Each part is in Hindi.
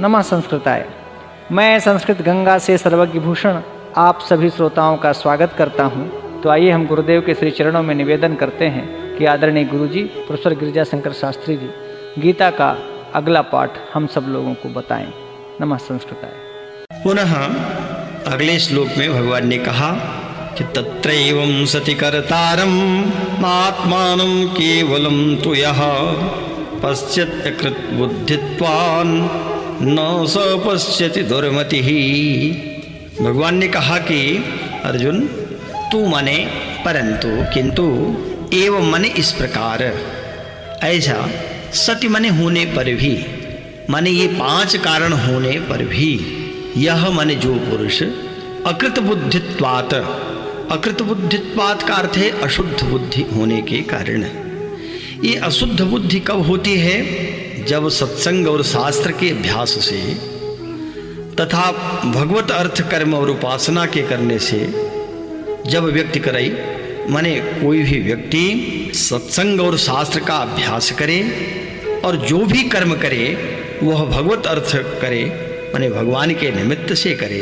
नमः संस्कृताय। मैं संस्कृत गंगा से सर्वज्ञ भूषण आप सभी श्रोताओं का स्वागत करता हूं। तो आइए हम गुरुदेव के श्री चरणों में निवेदन करते हैं कि आदरणीय गुरुजी प्रोफेसर गिरिजा शंकर शास्त्री जी गीता का अगला पाठ हम सब लोगों को बताएं। नमः संस्कृताय। पुनः अगले श्लोक में भगवान ने कहा कि तत्रैवं सति कर्तारं नात्मानं केवलं तु यः पश्यत्यकृत बुद्धित्वान् न स पश्यति दुर्मतिः। भगवान ने कहा कि अर्जुन तू माने परंतु किंतु एवं माने इस प्रकार, ऐसा सत्य माने होने पर भी, माने ये 5 कारण होने पर भी, यह माने जो पुरुष अकृत बुद्धित्वात्, अकृत बुद्धित्वात् का अर्थ है अशुद्ध बुद्धि होने के कारण। ये अशुद्ध बुद्धि कब होती है? जब सत्संग और शास्त्र के अभ्यास से तथा भगवत अर्थ कर्म और उपासना के करने से जब व्यक्ति करे, माने कोई भी व्यक्ति सत्संग और शास्त्र का अभ्यास करे और जो भी कर्म करे वह भगवत अर्थ करे, माने भगवान के निमित्त से करे,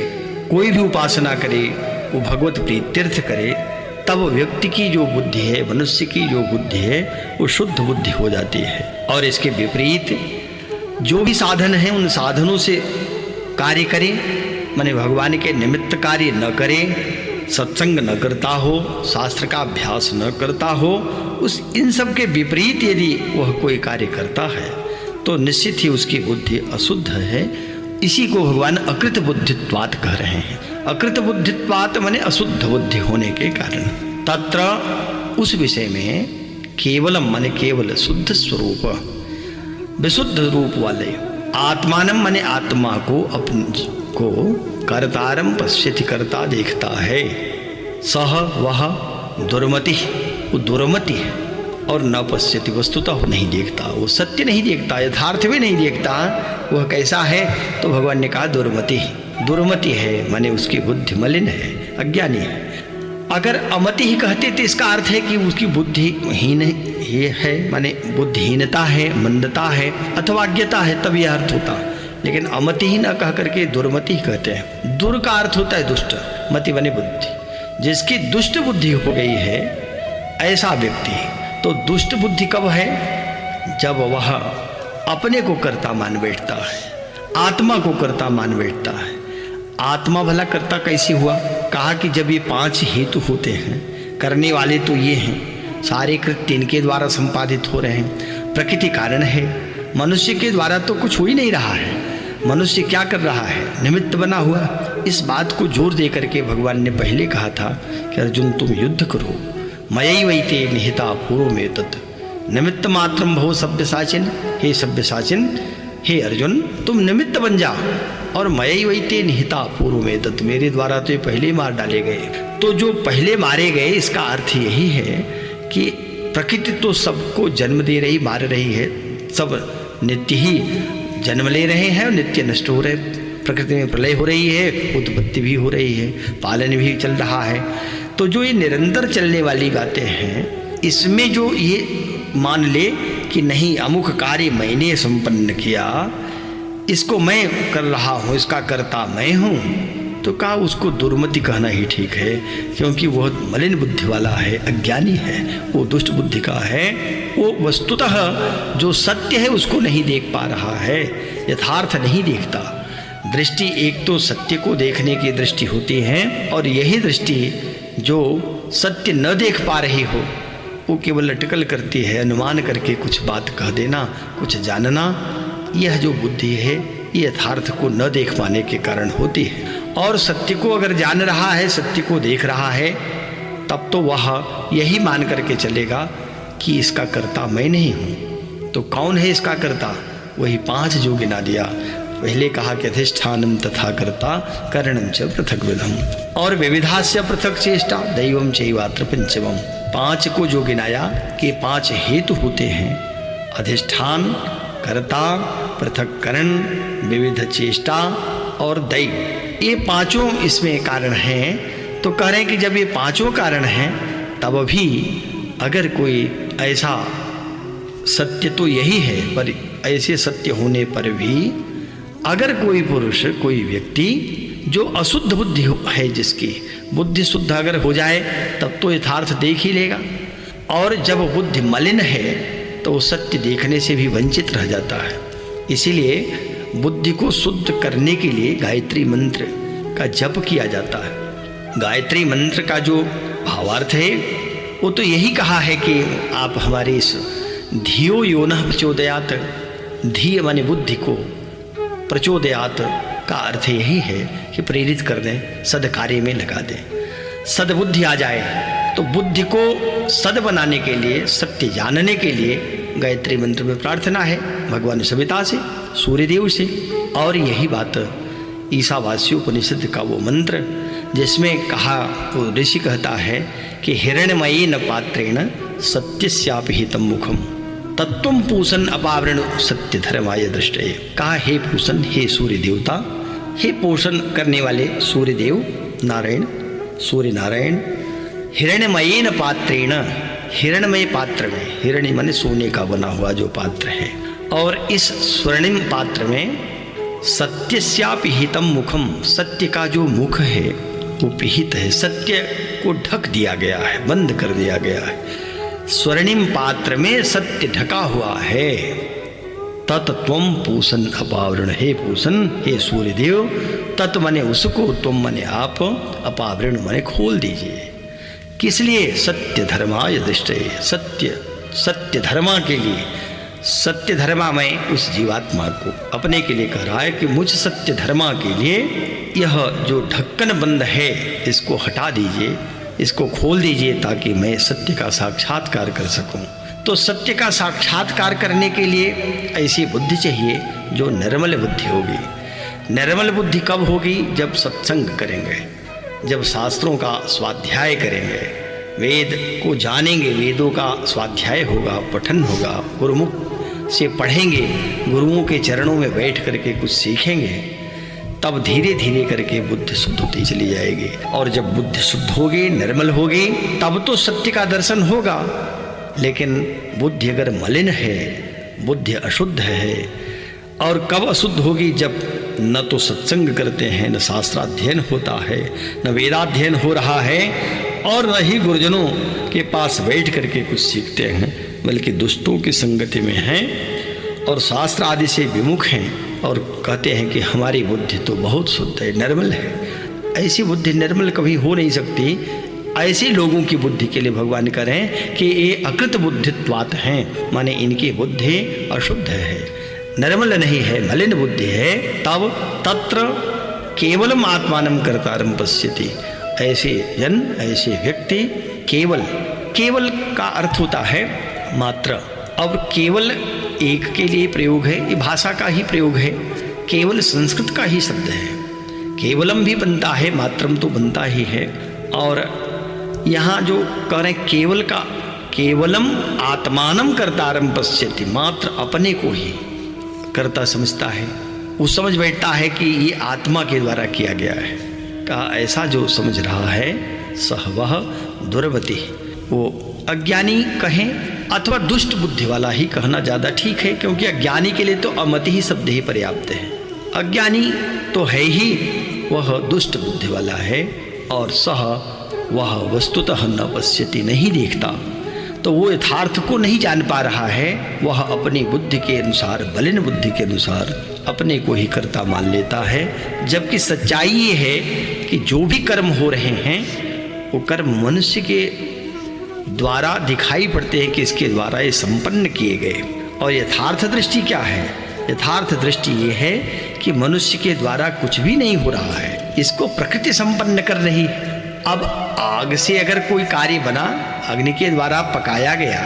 कोई भी उपासना करे वो भगवत प्रीत्यर्थ करे, तब व्यक्ति की जो बुद्धि है, मनुष्य की जो बुद्धि है वो शुद्ध बुद्धि हो जाती है। और इसके विपरीत जो भी साधन है उन साधनों से कार्य करे, माने भगवान के निमित्त कार्य न करे, सत्संग न करता हो, शास्त्र का अभ्यास न करता हो, उस इन सब के विपरीत यदि वह कोई कार्य करता है तो निश्चित ही उसकी बुद्धि अशुद्ध है। इसी को भगवान अकृत बुद्धित्वात् कह रहे हैं। अकृत बुद्धित्वात् माने अशुद्ध बुद्धि होने के कारण। तत्र उस विषय में केवलम माने केवल शुद्ध स्वरूप, विशुद्ध रूप वाले, आत्मानम माने आत्मा को, अपन को कर्तारम पश्यति करता देखता है, सह वह दुर्मति, वो दुर्मति है, और न पश्यति वस्तुतः वो नहीं देखता, वो सत्य नहीं देखता, यथार्थ भी नहीं देखता। वह कैसा है? तो भगवान ने कहा दुर्मति, दुर्मति है माने उसकी बुद्धि मलिन है, अज्ञानी है। अगर अमति ही कहते तो इसका अर्थ है कि उसकी बुद्धिहीन ये है, माने बुद्धिहीनता है, मंदता है अथवा अज्ञता है, तब यह अर्थ होता। लेकिन अमति ही न कह करके दुर्मति ही कहते हैं। दुर का अर्थ होता है दुष्ट, मति बने बुद्धि। जिसकी दुष्ट बुद्धि हो गई है ऐसा व्यक्ति, तो दुष्ट बुद्धि कब है? जब वह अपने को कर्ता मान बैठता है, आत्मा को कर्ता मान बैठता है। आत्मा भला कर्ता कैसे हुआ? कहा कि जब ये 5 हेतु होते हैं, करने वाले तो ये हैं, सारे कृत्य इनके द्वारा संपादित हो रहे हैं, प्रकृति कारण है, मनुष्य के द्वारा तो कुछ हो ही नहीं रहा है, मनुष्य क्या कर रहा है? निमित्त बना हुआ। इस बात को जोर दे करके भगवान ने पहले कहा था कि अर्जुन तुम युद्ध करो, मयैवैते निहिता पूर्व में तत् निमित्त मात्रम भव सभ्यसाचिन। हे सभ्यसाचिन, हे अर्जुन तुम निमित्त बन जाओ, और मयैवैते निहिता पूर्व में तत्, मेरे द्वारा तो ये पहले ही मार डाले गए। तो जो पहले मारे गए इसका अर्थ यही है कि प्रकृति तो सबको जन्म दे रही, मार रही है, सब नित्य ही जन्म ले रहे हैं और नित्य नष्ट हो रहे। प्रकृति में प्रलय हो रही है, उत्पत्ति भी हो रही है, पालन भी चल रहा है। तो जो ये निरंतर चलने वाली बातें हैं, इसमें जो ये मान ले कि नहीं अमुक कार्य मैंने संपन्न किया, इसको मैं कर रहा हूँ, इसका कर्ता मैं हूँ, तो कहा उसको दुर्मति कहना ही ठीक है, क्योंकि वह मलिन बुद्धि वाला है, अज्ञानी है, वो दुष्ट बुद्धि का है। वो वस्तुतः जो सत्य है उसको नहीं देख पा रहा है, यथार्थ नहीं देखता। दृष्टि एक तो सत्य को देखने की दृष्टि होती है, और यही दृष्टि जो सत्य न देख पा रही हो वो केवल अटकल करती है, अनुमान करके कुछ बात कह देना, कुछ जानना। यह जो बुद्धि है ये यथार्थ को न देख पाने के कारण होती है। और सत्य को अगर जान रहा है, सत्य को देख रहा है, तब तो वह यही मान करके चलेगा कि इसका कर्ता मैं नहीं हूँ। तो कौन है इसका कर्ता? वही 5 जो गिना दिया। पहले कहा कि अधिष्ठानम तथा कर्ता करणम च पृथक विधम, और विविधास्य पृथक चेष्टा दैवम चैवात्र पंचमम। 5 को जो गिनाया कि 5 हेतु होते हैं, अधिष्ठान, कर्ता, पृथक्करण, विविध चेष्टा और दैव, ये 5 इसमें कारण हैं। तो कह रहे हैं कि जब ये 5 कारण हैं तब भी अगर कोई ऐसा सत्य तो यही है, पर ऐसे सत्य होने पर भी अगर कोई पुरुष, कोई व्यक्ति जो अशुद्ध बुद्धि है, जिसकी बुद्धि शुद्ध अगर हो जाए तब तो यथार्थ देख ही लेगा, और जब बुद्धि मलिन है तो वो सत्य देखने से भी वंचित रह जाता है। इसीलिए बुद्धि को शुद्ध करने के लिए गायत्री मंत्र का जप किया जाता है। गायत्री मंत्र का जो भावार्थ है वो तो यही कहा है कि आप हमारे इस धियो योनः प्रचोदयात, धी माने बुद्धि को, प्रचोदयात का अर्थ यही है कि प्रेरित कर दें, सद्कार्य में लगा दें, सद्बुद्धि आ जाए। तो बुद्धि को सद बनाने के लिए, सत्य जानने के लिए गायत्री मंत्र में प्रार्थना है भगवान सविता से, सूर्यदेव से। और यही बात ईशावास्य उपनिषद का वो मंत्र जिसमें कहा, वो ऋषि कहता है कि हिरण्यमयेन पात्रेण सत्यस्यापि हितं मुखम तत्वं पूषन् अपावृण सत्य धर्माय दृष्टये। कहा, हे पूषण, हे सूर्य देवता, हे पोषण करने वाले सूर्यदेव नारायण, सूर्य नारायण, हिरण्यमयेन पात्रेण, हिरण्यमय पात्र में, हिरण्य माने सोने का बना हुआ जो पात्र है, और इस स्वर्णिम पात्र में सत्यस्यापि हितं मुखम, सत्य का जो मुख है वो पिहित है, सत्य को ढक दिया गया है, बंद कर दिया गया है। स्वर्णिम पात्र में सत्य ढका हुआ है। तत्त्वम पूषण अपावृण, हे पूषण, हे सूर्यदेव, तत् माने उसको, तुम माने आप, अपावृण माने खोल दीजिए। किस लिए? सत्य धर्माय दृष्टये, सत्य धर्मा के लिए। सत्य धर्मा में उस जीवात्मा को अपने के लिए कह रहा है कि मुझ सत्य धर्मा के लिए यह जो ढक्कन बंद है इसको हटा दीजिए, इसको खोल दीजिए, ताकि मैं सत्य का साक्षात्कार कर सकूं। तो सत्य का साक्षात्कार करने के लिए ऐसी बुद्धि चाहिए जो निर्मल बुद्धि होगी। निर्मल बुद्धि कब होगी? जब सत्संग करेंगे, जब शास्त्रों का स्वाध्याय करेंगे, वेद को जानेंगे, वेदों का स्वाध्याय होगा, पठन होगा, गुरुमुख से पढ़ेंगे, गुरुओं के चरणों में बैठ करके कुछ सीखेंगे, तब धीरे धीरे करके बुद्धि शुद्ध होती चली जाएगी। और जब बुद्धि शुद्ध होगी, निर्मल होगी, तब तो सत्य का दर्शन होगा। लेकिन बुद्धि अगर मलिन है, बुद्धि अशुद्ध है, और कब अशुद्ध होगी? जब न तो सत्संग करते हैं, न शास्त्राध्ययन होता है, न वेदाध्ययन हो रहा है, और न ही गुरुजनों के पास बैठ करके कुछ सीखते हैं, बल्कि दुष्टों की संगति में हैं और शास्त्र आदि से विमुख हैं, और कहते हैं कि हमारी बुद्धि तो बहुत शुद्ध है, निर्मल है। ऐसी बुद्धि निर्मल कभी हो नहीं सकती। ऐसे लोगों की बुद्धि के लिए भगवान कह रहे हैं कि ये अकृत बुद्धित्वात् हैं, माने इनकी बुद्धि अशुद्ध है, निर्मल नहीं है, मलिन बुद्धि है। तब तत्र केवलम आत्मानं कर्तारं पश्यति। ऐसे जन, ऐसे व्यक्ति केवल, केवल का अर्थ होता है मात्र। अब केवल एक के लिए प्रयोग है, ये भाषा का ही प्रयोग है, केवल संस्कृत का ही शब्द है। केवलम भी बनता है, मात्रम तो बनता ही है। और यहाँ जो कह रहे हैं केवल का, केवलम आत्मानं कर्तारं पश्यति, मात्र अपने को ही कर्ता समझता है, वो समझ बैठता है कि ये आत्मा के द्वारा किया गया है। कहा, ऐसा जो समझ रहा है सह वह दुर्मति, वो अज्ञानी कहें अथवा दुष्ट बुद्धि वाला ही कहना ज़्यादा ठीक है, क्योंकि अज्ञानी के लिए तो अमति ही शब्द ही पर्याप्त है। अज्ञानी तो है ही, वह दुष्ट बुद्धि वाला है, और सह वह वस्तुतः न पश्यति, नहीं देखता, तो वो यथार्थ को नहीं जान पा रहा है। वह अपनी बुद्धि के अनुसार, बलिन बुद्धि के अनुसार अपने को ही कर्ता मान लेता है। जबकि सच्चाई ये है कि जो भी कर्म हो रहे हैं वो कर्म मनुष्य के द्वारा दिखाई पड़ते हैं कि इसके द्वारा ये संपन्न किए गए। और यथार्थ दृष्टि क्या है? यथार्थ दृष्टि ये है कि मनुष्य के द्वारा कुछ भी नहीं हो रहा है, इसको प्रकृति संपन्न कर रही है। अब आग से अगर कोई कार्य बना, अग्नि के द्वारा पकाया गया,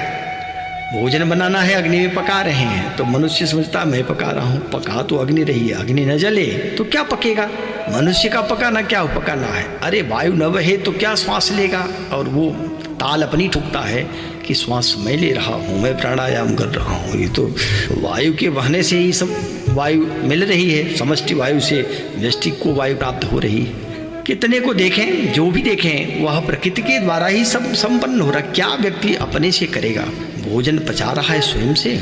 भोजन बनाना है, अग्नि में पका रहे हैं, तो मनुष्य समझता मैं पका रहा हूँ, पका तो अग्नि रही है, अग्नि न जले तो क्या पकेगा? मनुष्य का पकाना क्या पकाना है? अरे वायु न बहे तो क्या श्वास लेगा? और वो ताल अपनी ठुकता है कि श्वास मैं ले रहा हूँ, मैं प्राणायाम कर रहा हूँ, ये तो वायु के बहने से ही सब वायु मिल रही है, समष्टि वायु से व्यष्टि को वायु प्राप्त हो रही है। कितने को देखें, जो भी देखें वह प्रकृति के द्वारा ही सब संपन्न हो रहा। क्या व्यक्ति अपने से करेगा? भोजन पचा रहा है स्वयं से,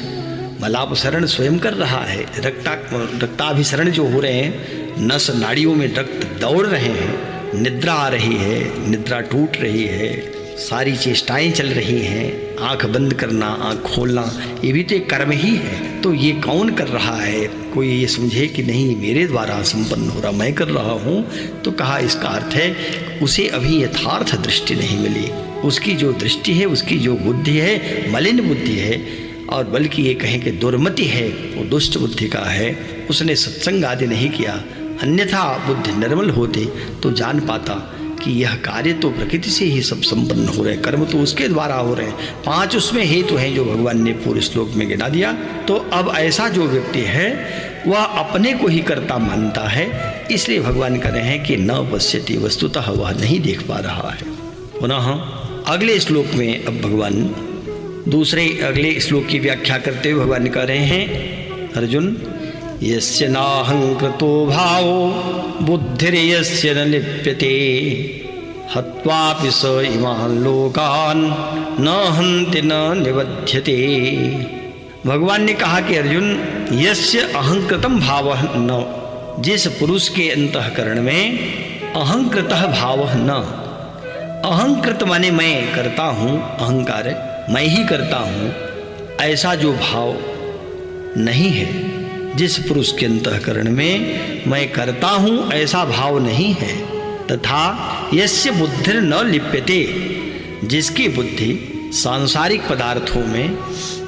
मलापसरण स्वयं कर रहा है, रक्ताभिसरण जो हो रहे हैं, नस नाड़ियों में रक्त दौड़ रहे हैं, निद्रा आ रही है, निद्रा टूट रही है, सारी चेष्टाएं चल रही हैं, आंख बंद करना, आंख खोलना, ये भी तो एक कर्म ही है। तो ये कौन कर रहा है? कोई ये समझे कि नहीं मेरे द्वारा संपन्न हो रहा, मैं कर रहा हूँ, तो कहा इसका अर्थ है उसे अभी यथार्थ दृष्टि नहीं मिली। उसकी जो दृष्टि है, उसकी जो बुद्धि है, मलिन बुद्धि है, और बल्कि ये कहें कि दुर्मति है, वो दुष्ट बुद्धि का है। उसने सत्संग आदि नहीं किया, अन्यथा बुद्धि निर्मल होती तो जान पाता कि यह कार्य तो प्रकृति से ही सब संपन्न हो रहे, कर्म तो उसके द्वारा हो रहे हैं। 5 उसमें हेतु हैं जो भगवान ने पूरे श्लोक में गिना दिया। तो अब ऐसा जो व्यक्ति है वह अपने को ही कर्ता मानता है, इसलिए भगवान कह रहे हैं कि न पश्यति, वस्तुतः वह नहीं देख पा रहा है। पुनः अगले श्लोक में अब भगवान दूसरे अगले श्लोक की व्याख्या करते हुए भगवान कह रहे हैं, अर्जुन यस्य नाहंकृतो भावो बुद्धिर्यस्य न लिप्यते हत्वापि स इमान् लोकान् न हन्ति न निबध्यते। भगवान ने कहा कि अर्जुन, यस्य अहंकृतम भावः न, जिस पुरुष के अंतःकरण में अहंकृतः भावः न, अहंकृत माने मैं करता हूँ, अहंकार मैं ही करता हूँ, ऐसा जो भाव नहीं है, जिस पुरुष के अंतःकरण में मैं करता हूँ ऐसा भाव नहीं है, तथा यस्य बुद्धिर न लिप्यते, जिसकी बुद्धि सांसारिक पदार्थों में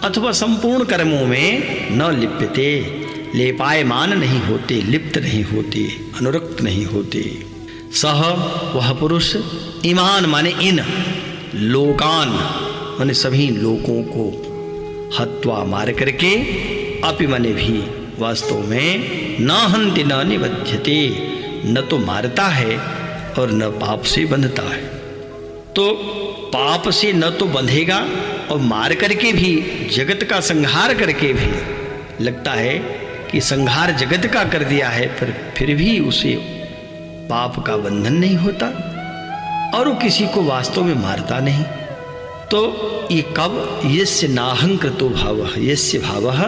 अथवा संपूर्ण कर्मों में न लिप्यते, लेपायमान नहीं होते, लिप्त नहीं होती, अनुरक्त नहीं होती। सह वह पुरुष, ईमान माने इन, लोकान माने सभी लोगों को, हत्वा मार करके, अपि माने भी वास्तव में, न हन्ति न निबध्यते, न तो मारता है और न पाप से बंधता है। तो पाप से न तो बंधेगा और मार करके भी, जगत का संहार करके भी लगता है कि संहार जगत का कर दिया है, पर फिर भी उसे पाप का बंधन नहीं होता और वो किसी को वास्तव में मारता नहीं। तो ये कब? यस्य नाहंकृतो भावः, यस्य भावः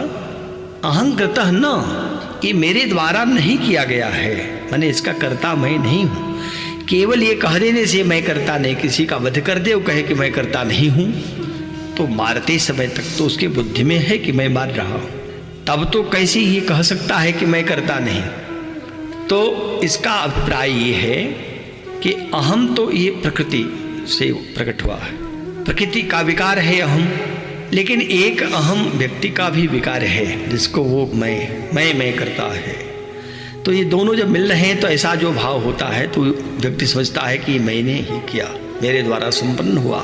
अहंकृतः न, ये मेरे द्वारा नहीं किया गया है, माने इसका कर्ता मैं नहीं हूँ। केवल ये कह देने से मैं करता नहीं, किसी का वध कर दे वो कहे कि मैं करता नहीं हूँ, तो मारते समय तक तो उसके बुद्धि में है कि मैं मार रहा हूँ, तब तो कैसे ये कह सकता है कि मैं करता नहीं। तो इसका अभिप्राय ये है कि अहम तो ये प्रकृति से प्रकट हुआ है, प्रकृति का विकार है अहम, लेकिन एक अहम व्यक्ति का भी विकार है जिसको वो मैं करता है। तो ये दोनों जब मिल रहे हैं तो ऐसा जो भाव होता है तो व्यक्ति समझता है कि मैंने ही किया, मेरे द्वारा संपन्न हुआ।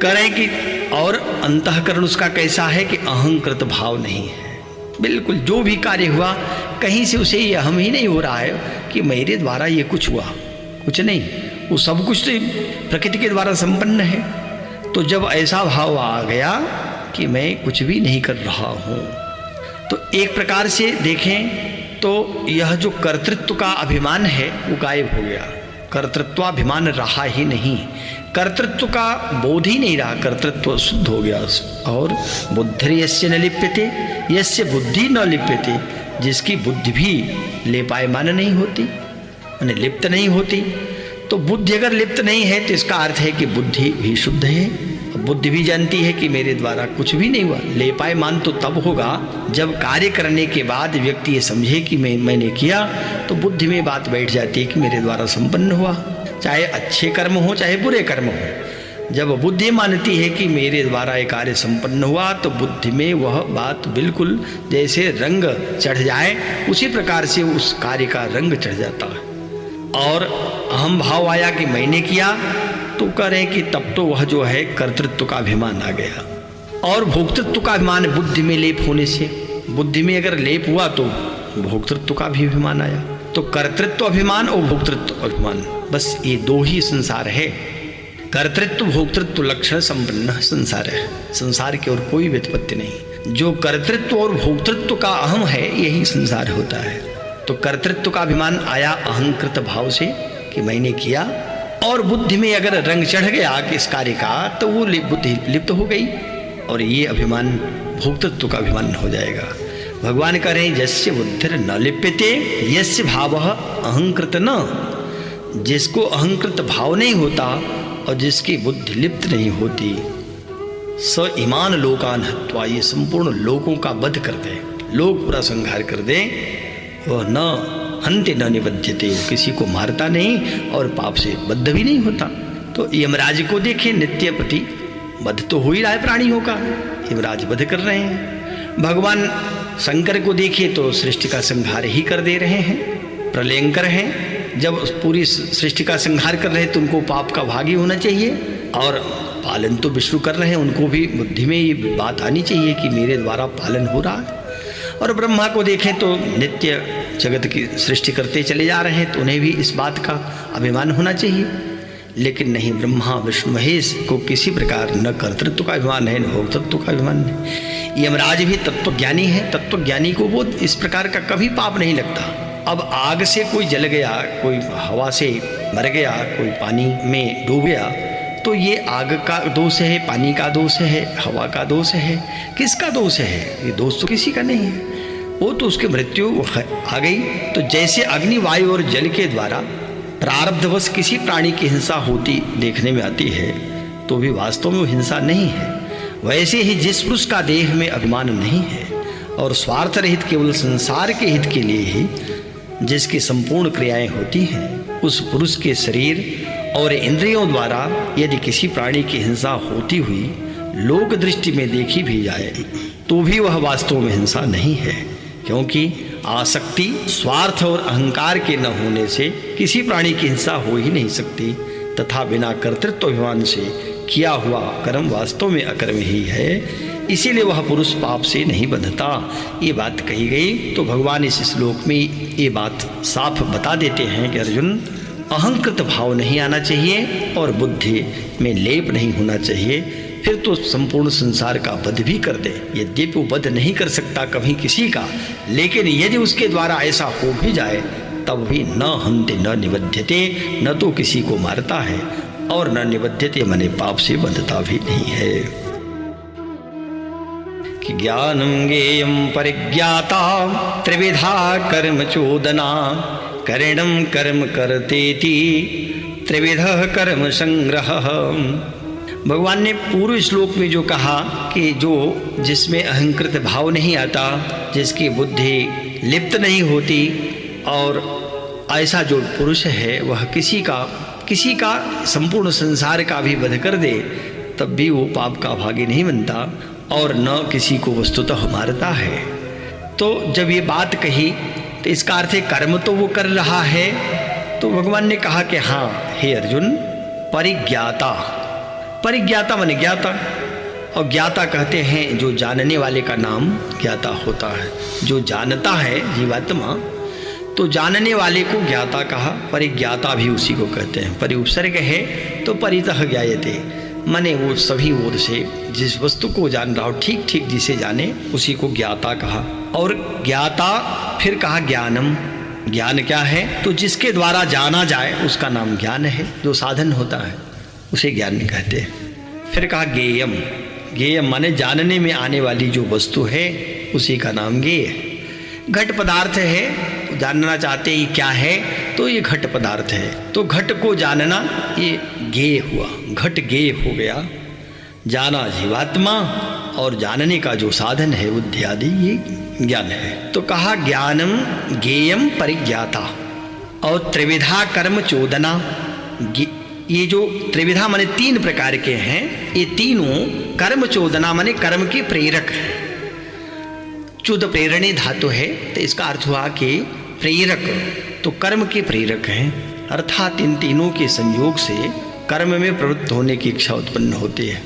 कह रहे हैं कि और अंतःकरण उसका कैसा है कि अहंकृत भाव नहीं है, बिल्कुल जो भी कार्य हुआ कहीं से उसे ये अहम ही नहीं हो रहा है कि मेरे द्वारा ये कुछ हुआ, कुछ नहीं, वो सब कुछ तो प्रकृति के द्वारा संपन्न है। तो जब ऐसा भाव आ गया कि मैं कुछ भी नहीं कर रहा हूँ, तो एक प्रकार से देखें तो यह जो कर्तृत्व का अभिमान है वो गायब हो गया, कर्तृत्वाभिमान रहा ही नहीं, कर्तृत्व का बोध ही नहीं रहा, कर्तृत्व शुद्ध हो गया। और बुद्धि यस्य न लिप्यते, यस्य बुद्धि न लिप्यते, जिसकी बुद्धि भी लेपायमान नहीं होती, यानी लिप्त नहीं होती। तो बुद्धि अगर लिप्त नहीं है तो इसका अर्थ है कि बुद्धि भी शुद्ध है, बुद्धि भी जानती है कि मेरे द्वारा कुछ भी नहीं हुआ। लेपायमान तो तब होगा जब कार्य करने के बाद व्यक्ति ये समझे कि मैंने किया, तो बुद्धि में बात बैठ जाती है कि मेरे द्वारा संपन्न हुआ, चाहे अच्छे कर्म हो चाहे बुरे कर्म हो। जब बुद्धि मानती है कि मेरे द्वारा ये कार्य संपन्न हुआ, तो बुद्धि में वह बात बिल्कुल जैसे रंग चढ़ जाए उसी प्रकार से उस कार्य का रंग चढ़ जाता है। और अहम भाव आया कि मैंने किया, तो कह रहे कि तब तो वह जो है कर्तृत्व का अभिमान आ गया। और भोक्तृत्व का अभिमान बुद्धि में लेप होने से, बुद्धि में अगर लेप हुआ तो भोक्तृत्व का भी अभिमान आया। तो कर्तृत्व अभिमान और भोक्तृत्व अभिमान, बस ये दो ही संसार है। कर्तृत्व भोक्तृत्व लक्षण संपन्न संसार है, संसार की और कोई व्युत्पत्ति नहीं। जो कर्तृत्व और भोक्तृत्व का अहम है यही संसार होता है। तो कर्तृत्व का अभिमान आया अहंकृत भाव से कि मैंने किया, और बुद्धि में अगर रंग चढ़ गया कि इस कार्य का, तो वो बुद्धि लिप्त हो गई और ये अभिमान भोक्तृत्व का अभिमान हो जाएगा। भगवान कह रहे हैं यस्य बुद्धिर न लिप्यते यस्य भावः अहंकृत न, जिसको अहंकृत भाव नहीं होता और जिसकी बुद्धि लिप्त नहीं होती, स इमान लोकान हत्वा, ये संपूर्ण लोगों का वध कर दे, लोग पूरा संहार कर दे, वह न हन्ति न निबध्यते, वो किसी को मारता नहीं और पाप से बद्ध भी नहीं होता। तो यमराज को देखें, नित्य प्रति वध तो हो ही रहा है प्राणियों का, यमराज वध कर रहे हैं। भगवान शंकर को देखिए तो सृष्टि का संहार ही कर दे रहे हैं, प्रलयंकर हैं। जब पूरी सृष्टि का संहार कर रहे हैं तो उनको पाप का भागी होना चाहिए, और पालन तो विष्णु कर रहे हैं, उनको भी बुद्धि में ये बात आनी चाहिए कि मेरे द्वारा पालन हो रहा है। और ब्रह्मा को देखें तो नित्य जगत की सृष्टि करते चले जा रहे हैं, तो उन्हें भी इस बात का अभिमान होना चाहिए। लेकिन नहीं, ब्रह्मा विष्णु महेश को किसी प्रकार न कर्तृत्व का अभिमान है, न भोक्तृत्व का अभिमान है। यमराज भी तत्वज्ञानी है, तत्वज्ञानी को वो इस प्रकार का कभी पाप नहीं लगता। अब आग से कोई जल गया, कोई हवा से मर गया, कोई पानी में डूब गया, तो ये आग का दोष है, पानी का दोष है, हवा का दोष है, किसका दोष है? ये दोष तो किसी का नहीं है, वो तो उसकी मृत्यु आ गई। तो जैसे अग्नि, वायु और जल के द्वारा प्रारब्धवश किसी प्राणी की हिंसा होती देखने में आती है, तो भी वास्तव में वो हिंसा नहीं है। वैसे ही जिस पुरुष का देह में अभिमान नहीं है और स्वार्थ रहित केवल संसार के हित के लिए ही जिसकी संपूर्ण क्रियाएं होती हैं, उस पुरुष के शरीर और इंद्रियों द्वारा यदि किसी प्राणी की हिंसा होती हुई लोक दृष्टि में देखी भी जाए, तो भी वह वास्तव में हिंसा नहीं है, क्योंकि आसक्ति, स्वार्थ और अहंकार के न होने से किसी प्राणी की हिंसा हो ही नहीं सकती, तथा बिना कर्तृत्व अभिमान से किया हुआ कर्म वास्तव में अकर्म ही है, इसीलिए वह पुरुष पाप से नहीं बंधता। ये बात कही गई। तो भगवान इस श्लोक में ये बात साफ बता देते हैं कि अर्जुन, अहंकृत भाव नहीं आना चाहिए और बुद्धि में लेप नहीं होना चाहिए, फिर तो संपूर्ण संसार का वध भी कर दे। यद्यपि वो वध नहीं कर सकता कभी किसी का, लेकिन यदि उसके द्वारा ऐसा हो भी जाए तब भी न हन्ति न निबध्यते, न तो किसी को मारता है और न निबध्यते मने पाप से बंधता भी नहीं है। कि ज्ञानम ज्ञेयम परिज्ञाता त्रिविधा कर्म चोदना, करणम कर्म करतेति त्रिविधः कर्म संग्रह। भगवान ने पूर्व श्लोक में जो कहा कि जो जिसमें अहंकृत भाव नहीं आता, जिसकी बुद्धि लिप्त नहीं होती, और ऐसा जो पुरुष है वह किसी का संपूर्ण संसार का भी वध कर दे, तब भी वो पाप का भागी नहीं बनता और न किसी को वस्तुतः मारता है। तो जब ये बात कही तो इसका अर्थ है कर्म तो वो कर रहा है। तो भगवान ने कहा कि हाँ हे अर्जुन, परिज्ञाता, परिज्ञाता माने ज्ञाता, और ज्ञाता कहते हैं जो जानने वाले का नाम ज्ञाता होता है। जो जानता है जीवात्मा, तो जानने वाले को ज्ञाता कहा, परिज्ञाता भी उसी को कहते हैं। परि उपसर्ग है तो परितः ज्ञायते, माने वो सभी ओर से जिस वस्तु को जान रहा हो, ठीक ठीक जिसे जाने उसी को ज्ञाता कहा। और ज्ञाता फिर कहा ज्ञानम, ज्ञान क्या है? तो जिसके द्वारा जाना जाए उसका नाम ज्ञान है, जो साधन होता है उसे ज्ञान कहते हैं। फिर कहा ज्ञेयम, ज्ञेयम माने जानने में आने वाली जो वस्तु है उसी का नाम ज्ञेय है। घट पदार्थ है, तो जानना चाहते ये क्या है, तो ये घट पदार्थ है, तो घट को जानना ये ज्ञेय हुआ, घट ज्ञेय हो गया। जाना जीवात्मा और जानने का जो साधन है बुद्धि आदि, ये ज्ञान है। तो कहा ज्ञानम ज्ञेयम परिज्ञाता, और त्रिविधा कर्म चोदना। ये जो त्रिविधा माने तीन प्रकार के हैं, ये तीनों कर्म चोदना माने कर्म के प्रेरक है। चुद प्रेरणे धातु है, तो इसका अर्थ हुआ कि प्रेरक, तो कर्म के प्रेरक हैं, अर्थात इन तीनों के संयोग से कर्म में प्रवृत्त होने की इच्छा उत्पन्न होती है।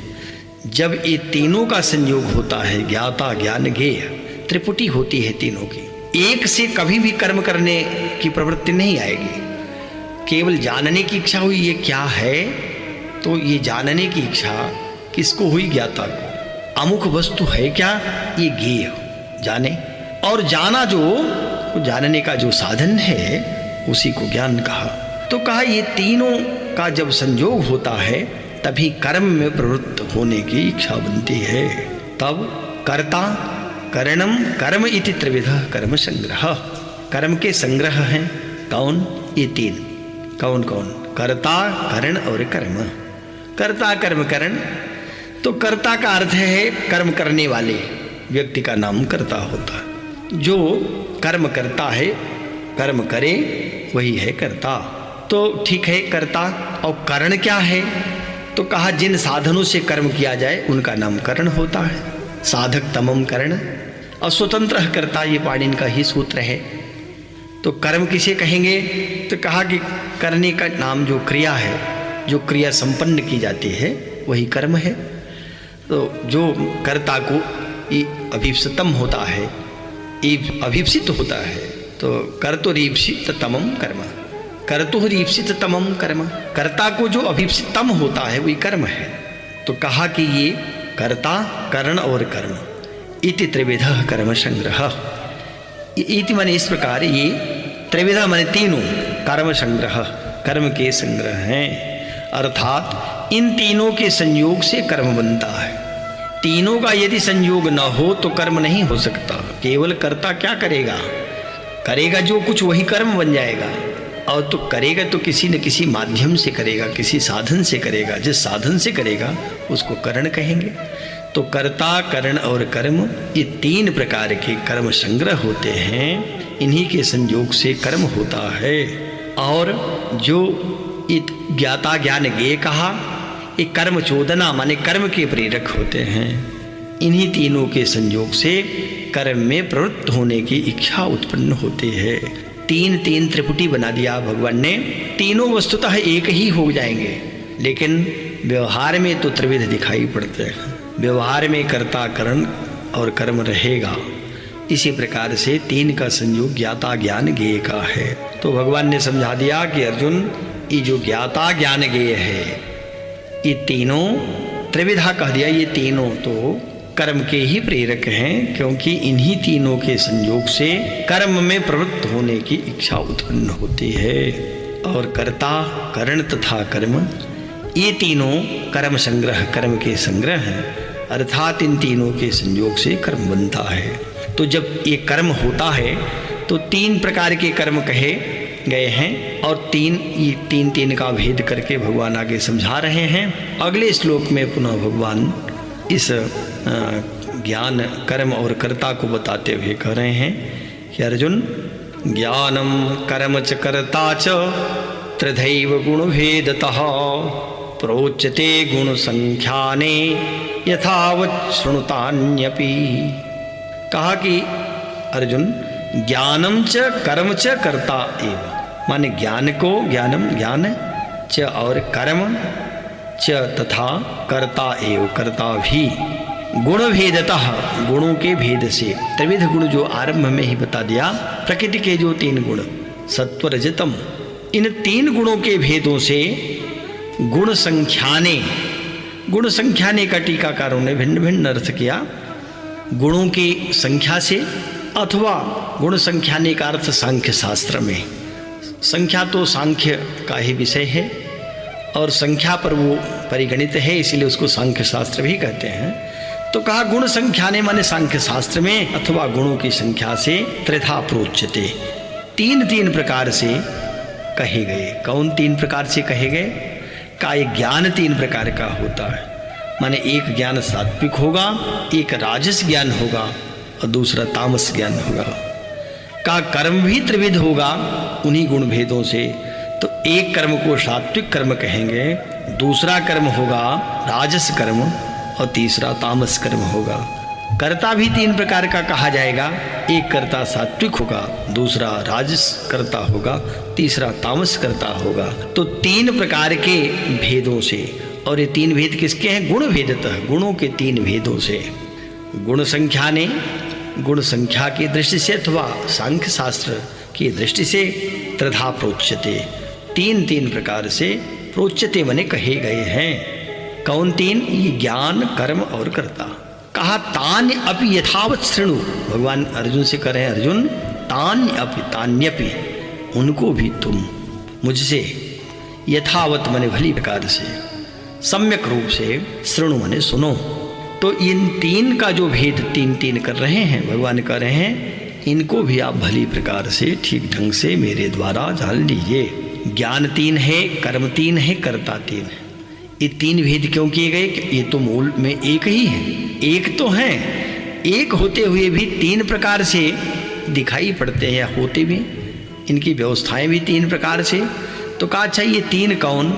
जब ये तीनों का संयोग होता है, ज्ञाता ज्ञान ज्ञेय, त्रिपुटी होती है तीनों की, एक से कभी भी कर्म करने की प्रवृत्ति नहीं आएगी। केवल जानने की इच्छा हुई ये क्या है, तो ये जानने की इच्छा किसको हुई? ज्ञाता को। अमुक वस्तु है क्या, ये ज्ञेय जाने, और जाना जो जानने का जो साधन है उसी को ज्ञान कहा। तो कहा ये तीनों का जब संयोग होता है तभी कर्म में प्रवृत्त होने की इच्छा बनती है। तब कर्ता करणम कर्म इति त्रिविधः कर्म संग्रह। कर्म के संग्रह हैं कौन? ये तीन। कौन कौन? कर्ता, करण और कर्म। कर्ता कर्म करण। तो कर्ता का अर्थ है कर्म करने वाले व्यक्ति का नाम कर्ता होता है। जो कर्म करता है, कर्म करे, वही है कर्ता। तो ठीक है कर्ता। और करण क्या है? तो कहा जिन साधनों से कर्म किया जाए उनका नाम करण होता है। साधक तमम करण और स्वतंत्र कर्ता, ये पाणिनि का ही सूत्र है। तो कर्म किसे कहेंगे? तो कहा कि करने का नाम जो क्रिया है, जो क्रिया संपन्न की जाती है वही कर्म है। तो जो कर्ता को अभीप्सितम होता है, अभीप्सित होता है, तो कर्तुरीप्सित तमम कर्म, कर्तुरीप्सित तमम कर्म। कर्ता को जो अभीप्सितम होता है वही कर्म है। तो कहा कि ये कर्ता, करण और कर्म इति त्रिविधः कर्म संग्रह। इति माने इस प्रकार, ये त्रिविधा माने तीनों कर्म संग्रह, कर्म के संग्रह हैं। अर्थात इन तीनों के संयोग से कर्म बनता है। तीनों का यदि संयोग न हो तो कर्म नहीं हो सकता। केवल कर्ता क्या करेगा? करेगा जो कुछ वही कर्म बन जाएगा। और तो करेगा तो किसी न किसी माध्यम से करेगा, किसी साधन से करेगा। जिस साधन से करेगा उसको करण कहेंगे। तो कर्ता, करण और कर्म, ये तीन प्रकार के कर्म संग्रह होते हैं। इन्हीं के संयोग से कर्म होता है। और जो ज्ञाता ज्ञान ज्ञेय कहा, ये कर्म चोदना माने कर्म के प्रेरक होते हैं। इन्हीं तीनों के संयोग से कर्म में प्रवृत्त होने की इच्छा उत्पन्न होती है। तीन तीन त्रिपुटी बना दिया भगवान ने। तीनों वस्तुतः एक ही हो जाएंगे, लेकिन व्यवहार में तो त्रिविध दिखाई पड़ते हैं। व्यवहार में कर्ता, करण और कर्म रहेगा। इसी प्रकार से तीन का संयोग ज्ञाता ज्ञान ज्ञेय का है। तो भगवान ने समझा दिया कि अर्जुन, ये जो ज्ञाता ज्ञान ज्ञेय है, ये तीनों त्रिविधा कह दिया। ये तीनों तो कर्म के ही प्रेरक हैं, क्योंकि इन्हीं तीनों के संयोग से कर्म में प्रवृत्त होने की इच्छा उत्पन्न होती है। और कर्ता, करण तथा कर्म, ये तीनों कर्म संग्रह, कर्म के संग्रह हैं। अर्थात इन तीनों के संयोग से कर्म बनता है। तो जब ये कर्म होता है तो तीन प्रकार के कर्म कहे गए हैं। और तीन का भेद करके भगवान आगे समझा रहे हैं। अगले श्लोक में पुनः भगवान इस ज्ञान, कर्म और कर्ता को बताते हुए कह रहे हैं कि अर्जुन, ज्ञानम कर्म च कर्ता च त्रिधैव गुण भेदतः प्रोच्यते गुण संख्याने यथावत् शृणुतान्यपि। कहा कि अर्जुन, ज्ञानम च कर्म च कर्ता एव, माने ज्ञान को, ज्ञानम ज्ञान, च और कर्म, च तथा कर्ता एव कर्ता भी, गुण भेदतः गुणों के भेद से। त्रिविध गुण जो आरंभ में ही बता दिया, प्रकृति के जो तीन गुण सत्व रजतम, इन तीन गुणों के भेदों से गुण संख्याने, गुण संख्याने का टीकाकारों ने भिन्न भिन्न अर्थ किया। गुणों की संख्या से, अथवा गुण संख्याने का अर्थ सांख्य शास्त्र में। संख्या तो सांख्य का ही विषय है और संख्या पर वो परिगणित है, इसीलिए उसको सांख्य शास्त्र भी कहते हैं। तो कहा गुण संख्याने माने सांख्य शास्त्र में, अथवा गुणों की संख्या से त्रिधा प्रोच्यते, तीन तीन प्रकार से कहे गए। कौन तीन प्रकार से कहे गए? का एक ज्ञान तीन प्रकार का होता है, माने एक ज्ञान सात्विक होगा, एक राजस ज्ञान होगा और दूसरा तामस ज्ञान होगा। का कर्म भी त्रिविध होगा उन्हीं गुण भेदों से। तो एक कर्म को सात्विक कर्म कहेंगे, दूसरा कर्म होगा राजस कर्म और तीसरा तामस कर्म होगा। कर्ता भी तीन प्रकार का कहा जाएगा, एक कर्ता सात्विक होगा, दूसरा राजस कर्ता होगा, तीसरा तामस कर्ता होगा। तो तीन प्रकार के भेदों से, और ये तीन भेद किसके हैं? गुण भेदतः, गुणों के तीन भेदों से। गुण संख्या ने, गुण संख्या की दृष्टि से अथवा सांख्य शास्त्र की दृष्टि से त्रिधा प्रोच्यते, तीन तीन प्रकार से प्रोच्यते मने कहे गए हैं। कौन तीन? ये ज्ञान, कर्म और कर्ता। कहा तान्य अपि यथावत् शृणु, भगवान अर्जुन से कह रहे हैं, अर्जुन तान्य अपि, तान्यपि, उनको भी तुम मुझसे यथावत मने भली प्रकार से, सम्यक रूप से, शृणु मने सुनो, तो इन तीन का जो भेद तीन तीन कर रहे हैं, भगवान कह रहे हैं इनको भी आप भली प्रकार से ठीक ढंग से मेरे द्वारा जान लीजिए। ज्ञान तीन है, कर्म तीन है, कर्ता तीन है। ये तीन भेद क्यों किए गए? ये तो मूल में एक ही है, एक तो है, एक होते हुए भी तीन प्रकार से दिखाई पड़ते हैं, होते भी, इनकी व्यवस्थाएं भी तीन प्रकार से। तो कहा अच्छा ये तीन कौन?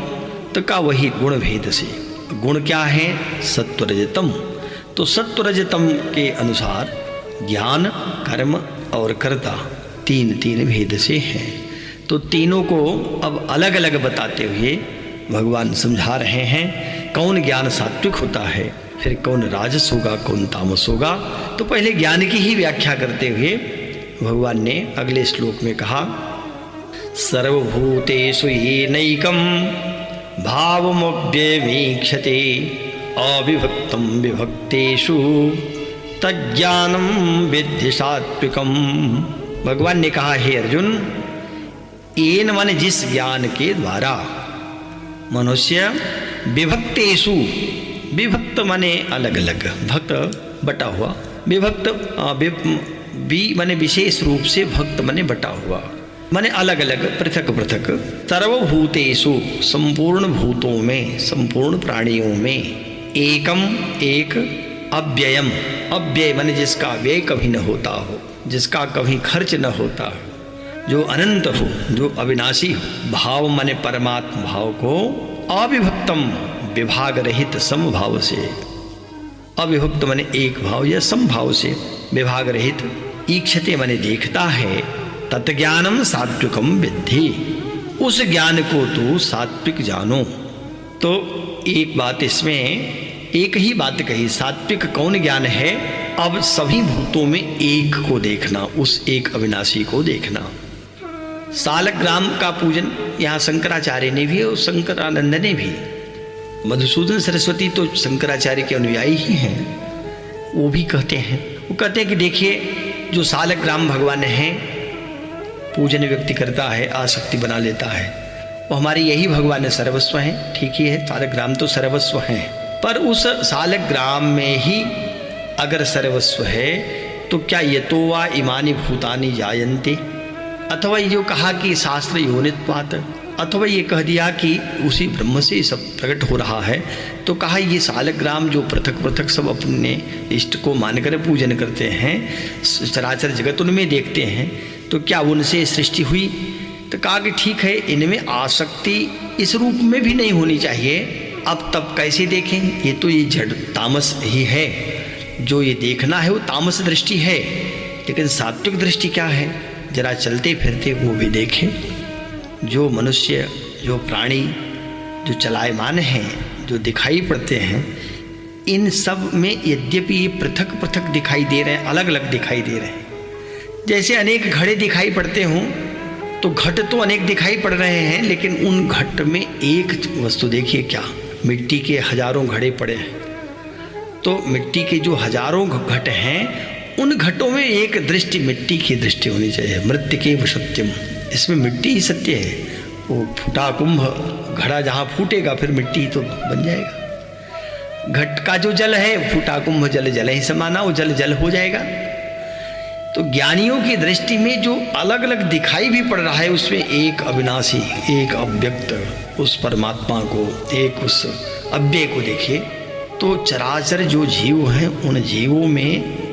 तो कहा वही गुण भेद से। गुण क्या है? सत्वरजतम। तो सत्वरजतम के अनुसार ज्ञान, कर्म और कर्ता तीन तीन भेद से हैं। तो तीनों को अब अलग अलग बताते हुए भगवान समझा रहे हैं कौन ज्ञान सात्विक होता है, फिर कौन राजस होगा, कौन तामस होगा। तो पहले ज्ञान की ही व्याख्या करते हुए भगवान ने अगले श्लोक में कहा सर्वभूतेषु येनैकं भावमव्ययमीक्षते अविभक्तं विभक्तेषु तज्ज्ञानं विद्धि सात्विकम्। भगवान ने कहा हे अर्जुन, येन माने जिस ज्ञान के द्वारा मनुष्य विभक्तेषु, विभक्त माने अलग अलग, भक्त बटा हुआ, विभक्त माने विशेष रूप से, भक्त माने बटा हुआ, माने अलग अलग, पृथक पृथक। सर्वभूतेषु संपूर्ण भूतों में, संपूर्ण प्राणियों में, एकम एक, अव्ययम, अव्यय माने जिसका व्यय कभी न होता हो, जिसका कभी खर्च न होता हो, जो अनंत हो, जो अविनाशी हो। भाव माने परमात्मा भाव को अविभक्तम विभाग रहित समभाव से, अविभक्त माने एक भाव या समभाव से विभाग रहित, ईक्षते माने देखता है, तत्ज्ञानम सात्विकम विद्धि, उस ज्ञान को तो सात्विक जानो। तो एक बात इसमें, एक ही बात कही, सात्विक कौन ज्ञान है? अब सभी भूतों में एक को देखना, उस एक अविनाशी को देखना। सालग्राम का पूजन यहाँ शंकराचार्य ने भी और शंकरानंद ने भी, मधुसूदन सरस्वती तो शंकराचार्य के अनुयायी ही हैं, वो भी कहते हैं, वो कहते हैं कि देखिए जो सालग्राम भगवान है, पूजन व्यक्ति करता है, आसक्ति बना लेता है, वो हमारे यही भगवान सर्वस्व हैं। ठीक ही है, सालग्राम तो सर्वस्व हैं, पर उस सालग्राम में ही अगर सर्वस्व है तो क्या यतो वा इमानि भूतानि जायन्ते, अथवा ये जो कहा कि शास्त्र योनित्वात्, अथवा ये कह दिया कि उसी ब्रह्म से सब प्रकट हो रहा है, तो कहा ये सालग्राम जो पृथक पृथक सब अपने इष्ट को मानकर पूजन करते हैं, चराचर जगत उनमें देखते हैं, तो क्या उनसे सृष्टि हुई? तो कहा कि ठीक है, इनमें आसक्ति इस रूप में भी नहीं होनी चाहिए। अब तब कैसे देखें? ये तो ये जड़ तामस ही है, जो ये देखना है वो तामस दृष्टि है, लेकिन सात्विक दृष्टि क्या है? जरा चलते फिरते वो भी देखें। जो मनुष्य, जो प्राणी, जो चलायमान हैं, जो दिखाई पड़ते हैं, इन सब में यद्यपि ये पृथक पृथक दिखाई दे रहे हैं, अलग अलग दिखाई दे रहे हैं, जैसे अनेक घड़े दिखाई पड़ते हों, तो घट तो अनेक दिखाई पड़ रहे हैं, लेकिन उन घट में एक वस्तु देखिए, क्या मिट्टी के हजारों घड़े पड़े हैं, तो मिट्टी के जो हजारों घट हैं, उन घटों में एक दृष्टि मिट्टी की दृष्टि होनी चाहिए। मृत्तिके सत्यम, इसमें मिट्टी ही सत्य है। वो फूटा कुंभ, घड़ा जहाँ फूटेगा फिर मिट्टी तो बन जाएगा। घट का जो जल है, फूटा कुंभ जल जल ही समाना, वो जल जल हो जाएगा। तो ज्ञानियों की दृष्टि में जो अलग अलग दिखाई भी पड़ रहा है, उसमें एक अविनाशी, एक अव्यक्त उस परमात्मा को, एक उस अव्यय को देखिए। तो चराचर जो जीव हैं, उन जीवों में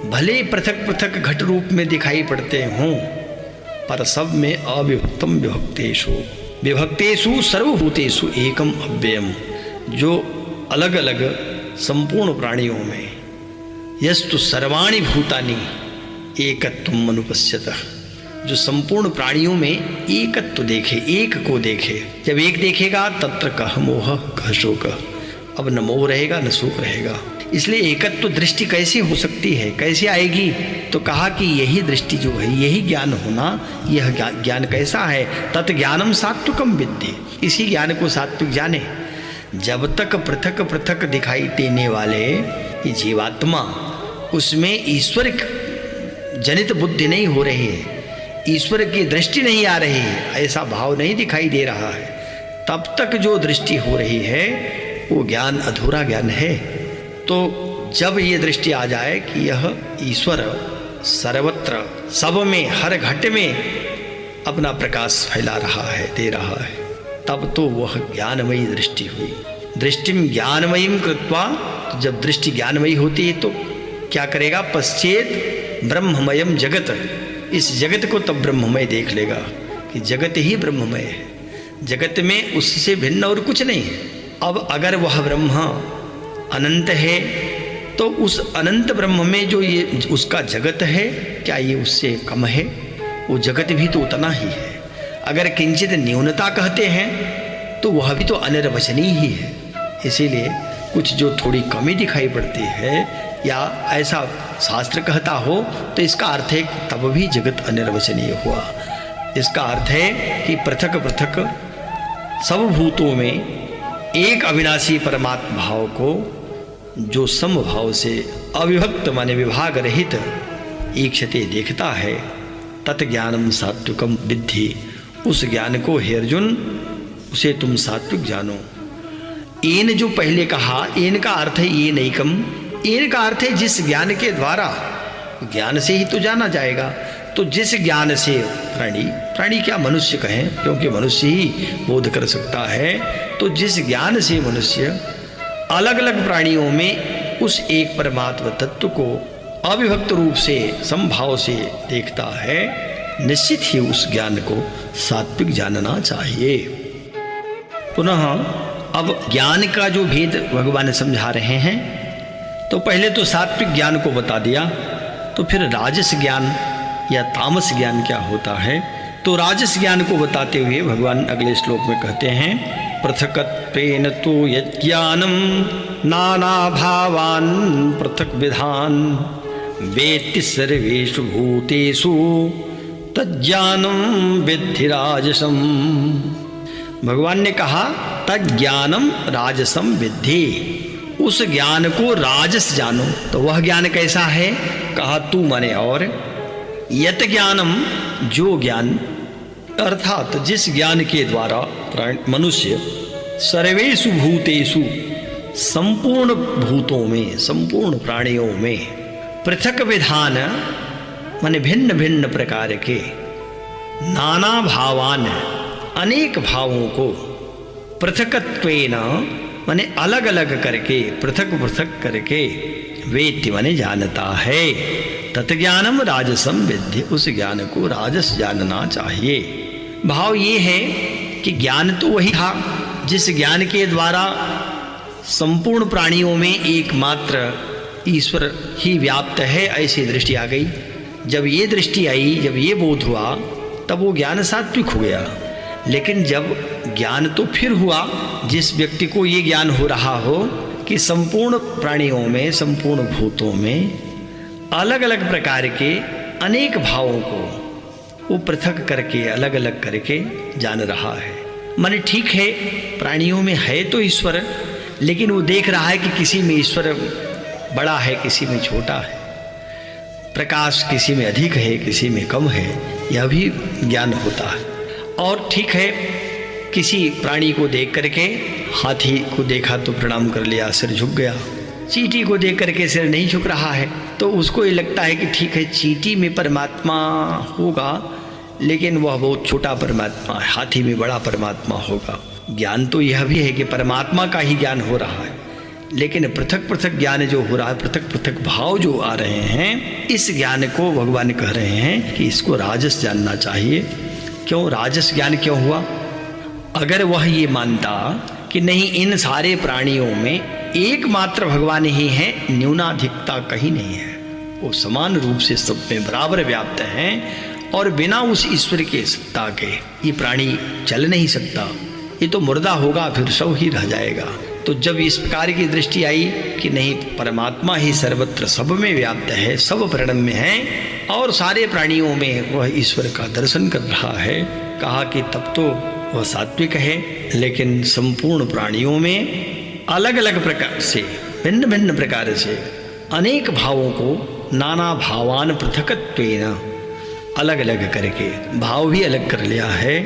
भले पृथक पृथक घट रूप में दिखाई पड़ते हों, पर सब में अविभक्तम विभक्तेषु, विभक्तेषु सर्वभूतेषु एकम अव्ययम, जो अलग अलग संपूर्ण प्राणियों में, यस्तु सर्वाणि भूतानि एकत्वम अनुपश्यत, जो संपूर्ण प्राणियों में एकत्व देखे, एक को देखे। जब एक देखेगा तत्र कह मोह कह शोक, अब न मोह रहेगा न शोक रहेगा। इसलिए एकत्व दृष्टि कैसी हो सकती है, कैसे आएगी? तो कहा कि यही दृष्टि जो है, यही ज्ञान होना, यह ज्ञान कैसा है? तत् ज्ञानम सात्विकम विद्धि, इसी ज्ञान को सात्विक जाने। जब तक पृथक पृथक दिखाई देने वाले ये जीवात्मा, उसमें ईश्वर जनित बुद्धि नहीं हो रही है, ईश्वर की दृष्टि नहीं आ रही है, ऐसा भाव नहीं दिखाई दे रहा है, तब तक जो दृष्टि हो रही है वो ज्ञान अधूरा ज्ञान है। तो जब ये दृष्टि आ जाए कि यह ईश्वर सर्वत्र सब में हर घट में अपना प्रकाश फैला रहा है, दे रहा है, तब तो वह ज्ञानमयी दृष्टि हुई। दृष्टिम ज्ञानमयीम कृत्वा, तो जब दृष्टि ज्ञानमयी होती है तो क्या करेगा? पश्चेत ब्रह्ममयम जगत, इस जगत को तब ब्रह्ममय देख लेगा कि जगत ही ब्रह्ममय है, जगत में उससे भिन्न और कुछ नहीं है। अब अगर वह ब्रह्म अनंत है तो उस अनंत ब्रह्म में जो ये उसका जगत है, क्या ये उससे कम है? वो जगत भी तो उतना ही है। अगर किंचित न्यूनता कहते हैं तो वह भी तो अनिर्वचनीय ही है। इसीलिए कुछ जो थोड़ी कमी दिखाई पड़ती है या ऐसा शास्त्र कहता हो तो इसका अर्थ है तब भी जगत अनिर्वचनीय हुआ। इसका अर्थ है कि पृथक पृथक सब भूतों में एक अविनाशी परमात्मा भाव को जो समभाव से अविभक्त माने विभाग रहित ईक्षते देखता है, तत्ज्ञानम सात्विकम विद्धि, उस ज्ञान को हे अर्जुन उसे तुम सात्विक जानो। एन जो पहले कहा, एन का अर्थ है ये नैकम, एन का अर्थ है जिस ज्ञान के द्वारा, ज्ञान से ही तो जाना जाएगा। तो जिस ज्ञान से प्राणी क्या मनुष्य कहें, क्योंकि मनुष्य ही बोध कर सकता है, तो जिस ज्ञान से मनुष्य अलग अलग प्राणियों में उस एक परमात्मा तत्व को अविभक्त रूप से समभाव से देखता है, निश्चित ही उस ज्ञान को सात्विक जानना चाहिए। पुनः अब ज्ञान का जो भेद भगवान समझा रहे हैं, तो पहले तो सात्विक ज्ञान को बता दिया, तो फिर राजस ज्ञान या तामस ज्ञान क्या होता है। तो राजस ज्ञान को बताते हुए भगवान अगले श्लोक में कहते हैं, पृथकत्वेन तु यज्ञानम नाना भावान पृथक विधान वेत्ति सर्वेषु भूतेषु तज्ज्ञानम विद्धि राजसम। भगवान ने कहा तज्ज्ञानम राजसम विद्धि, उस ज्ञान को राजस जानो। तो वह ज्ञान कैसा है? कहा तू माने और, यत ज्ञानम जो ज्ञान, अर्थात जिस ज्ञान के द्वारा मनुष्य सर्वेषु भूतेषु संपूर्ण भूतों में, संपूर्ण प्राणियों में पृथक विधान माने भिन्न भिन्न प्रकार के, नाना भावान अनेक भावों को, पृथकत्वेन माने अलग अलग करके, पृथक पृथक करके, वेत्ति माने जानता है, तत्ज्ञानम राजसम विद्धि, उस ज्ञान को राजस जानना चाहिए। भाव ये है कि ज्ञान तो वही था जिस ज्ञान के द्वारा संपूर्ण प्राणियों में एकमात्र ईश्वर ही व्याप्त है, ऐसी दृष्टि आ गई। जब ये दृष्टि आई, जब ये बोध हुआ, तब वो ज्ञान सात्विक हो गया। लेकिन जब ज्ञान तो फिर हुआ, जिस व्यक्ति को ये ज्ञान हो रहा हो कि संपूर्ण प्राणियों में, संपूर्ण भूतों में अलग अलग प्रकार के अनेक भावों को वो पृथक करके, अलग अलग करके जान रहा है। माने ठीक है, प्राणियों में है तो ईश्वर, लेकिन वो देख रहा है कि किसी में ईश्वर बड़ा है, किसी में छोटा है, प्रकाश किसी में अधिक है, किसी में कम है, यह भी ज्ञान होता है। और ठीक है, किसी प्राणी को देख करके, हाथी को देखा तो प्रणाम कर लिया, सिर झुक गया, चींटी को देख करके सिर नहीं झुक रहा है, तो उसको ये लगता है कि ठीक है चींटी में परमात्मा होगा, लेकिन वह बहुत छोटा परमात्मा है, हाथी में बड़ा परमात्मा होगा। ज्ञान तो यह भी है कि परमात्मा का ही ज्ञान हो रहा है, लेकिन पृथक पृथक ज्ञान जो हो रहा है, पृथक पृथक भाव जो आ रहे हैं, इस ज्ञान को भगवान कह रहे हैं कि इसको राजस जानना चाहिए। क्यों राजस ज्ञान क्यों हुआ? अगर वह ये मानता कि नहीं, इन सारे प्राणियों में एकमात्र भगवान ही है, न्यूनाधिकता कहीं नहीं है, वो समान रूप से सब में बराबर व्याप्त हैं, और बिना उस ईश्वर के सत्ता के ये प्राणी चल नहीं सकता, ये तो मुर्दा होगा, फिर सब ही रह जाएगा। तो जब इस प्रकार की दृष्टि आई कि नहीं, परमात्मा ही सर्वत्र सब में व्याप्त है, सब प्रणम में है, और सारे प्राणियों में वह ईश्वर का दर्शन कर रहा है, कहा कि तब तो वह सात्विक है। लेकिन संपूर्ण प्राणियों में अलग अलग प्रकार से, भिन्न भिन्न प्रकार से अनेक भावों को, नाना भावान पृथकत्वेन, अलग अलग करके भाव भी अलग कर लिया है,